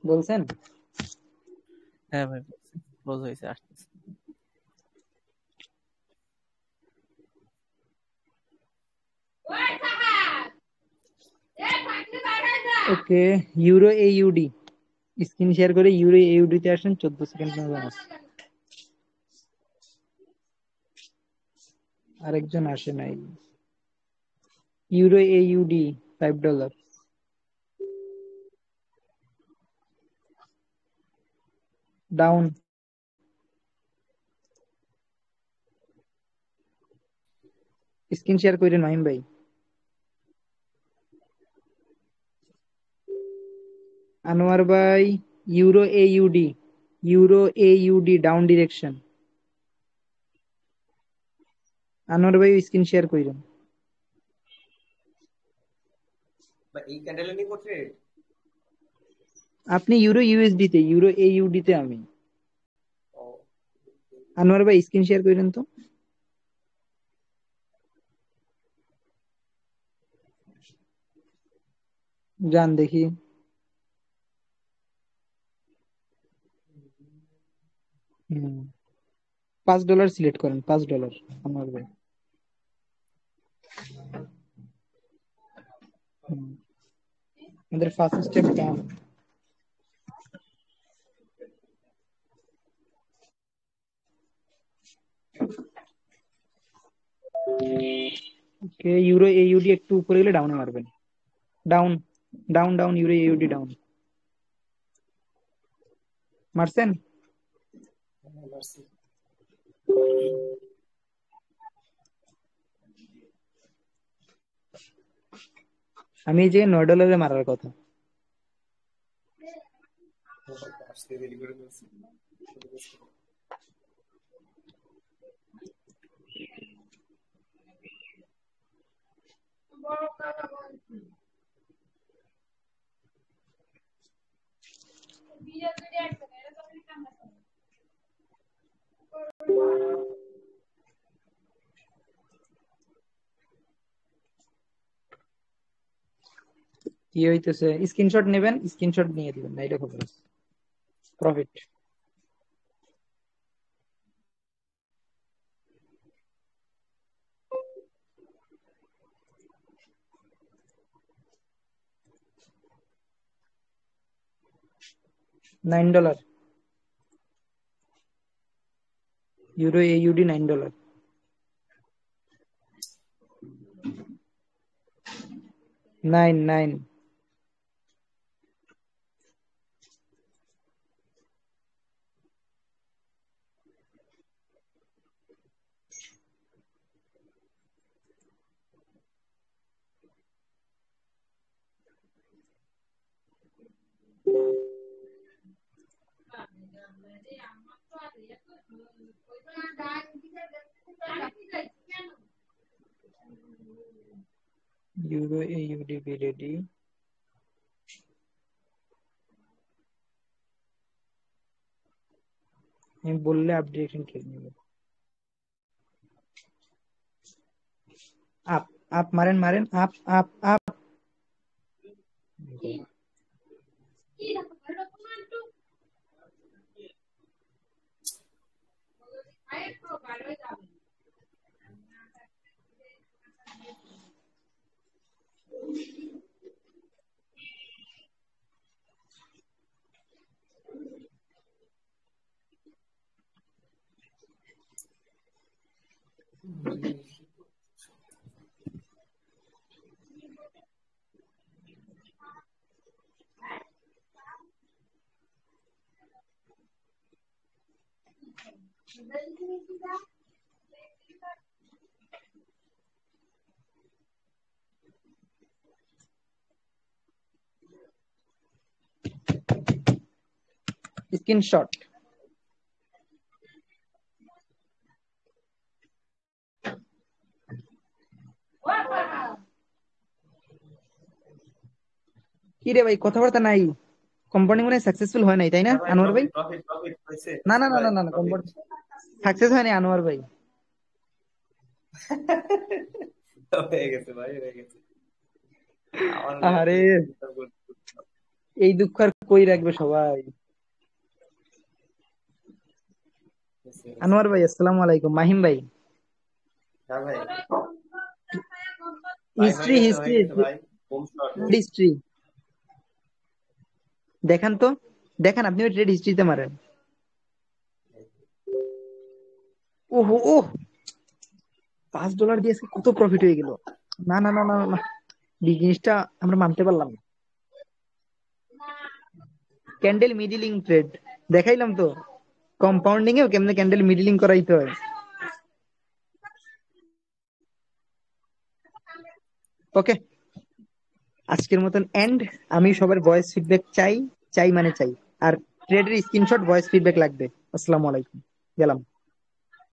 বলছেন? হ্যাঁ ভাই, ক্লোজ হয়েছে, আসতেছে। ওকে, ইউরো AUD স্ক্রিন শেয়ার করে ইউরো AUD তে আসেন, 14 সেকেন্ড আছে। আরেকজন আসে নাই। Euro AUD $5 down. Screen share করেন মাহিম ভাই। আনোয়ার ভাই, euro AUD, euro AUD down direction. Anwar ভাই স্ক্রিন শেয়ার করেন। এই ক্যান্ডেলে নি করছে। আপনি ইউরো USD তে, ইউরো AUD তে আমি। আনোয়ার ভাই স্ক্রিন শেয়ার করেন তো। যান দেখি। হুম, $5 সিলেক্ট করেন, $5 আনোয়ার ভাই। হুম, আমাদের ফার্স্ট স্টেপ ডাউন। ওকে, ইউরো AUD একটু উপরে গেলে ডাউনে মারবেন। Down, down, down, euro AUD down. মারছেন? আমি এই যে $9 মারার কথা। আসতে দেরি করে বলছি। কি হইতেছে? স্ক্রিনশট নেবেন, স্ক্রিনশট নিয়ে দিবেন, না এটা খবর আছে। Profit. $9, euro AUD $9। 9, 9। Euro AUD be ready. আমি বললে আপডেশন খেয়ে নেবে। আপ, আপ মারেন, মারেন, আপ, আপ, আপ। স্ক্রিনশট। কি রে ভাই, কথাবার্তা নাই। কোম্পানি মনে হয় সাকসেসফুল হয় নাই, তাই না আনোয়ার ভাই? প্রফিট প্রফিট হয়েছে না, না, না, ভাই, না, না, প্রফিট। কোম্পানি সাকসেস হয়নি আনোয়ার ভাই। হয়ে গেছে ভাই, হয়ে গেছে। আমার আরে, এই দুঃখ আর কই রাখবে সবাই। আনোয়ার ভাই আসসালামু আলাইকুম। মাহিম ভাই হ্যাঁ ভাই, ভাই হয়ে হিস্ট্রি গেছে, হয়ে হিস্ট্রি গেছে ভাই। Home shot. হিস্ট্রি দেখান তো, দেখান আপনি ট্রেড হিস্ট্রিতে মারেন। ওহো ওহ, $5 দিয়ে আজকে কত প্রফিট হয়ে গেল। না না না না না, এই জিনিসটা আমরা মানতে পারলাম না। ক্যান্ডেল মিডিলিং ট্রেড দেখাইলাম তো, কম্পাউন্ডিং এও কেমনে ক্যান্ডেল মিডিলিং করাইতে হয়। ওকে, আজকের মতন এন্ড। আমি সবার ভয়েস ফিডব্যাক চাই, চাই মানে চাই। আর ট্রেডের স্ক্রিনশট ভয়েস ফিডব্যাক লাগবে। আসসালামু আলাইকুম, গেলাম।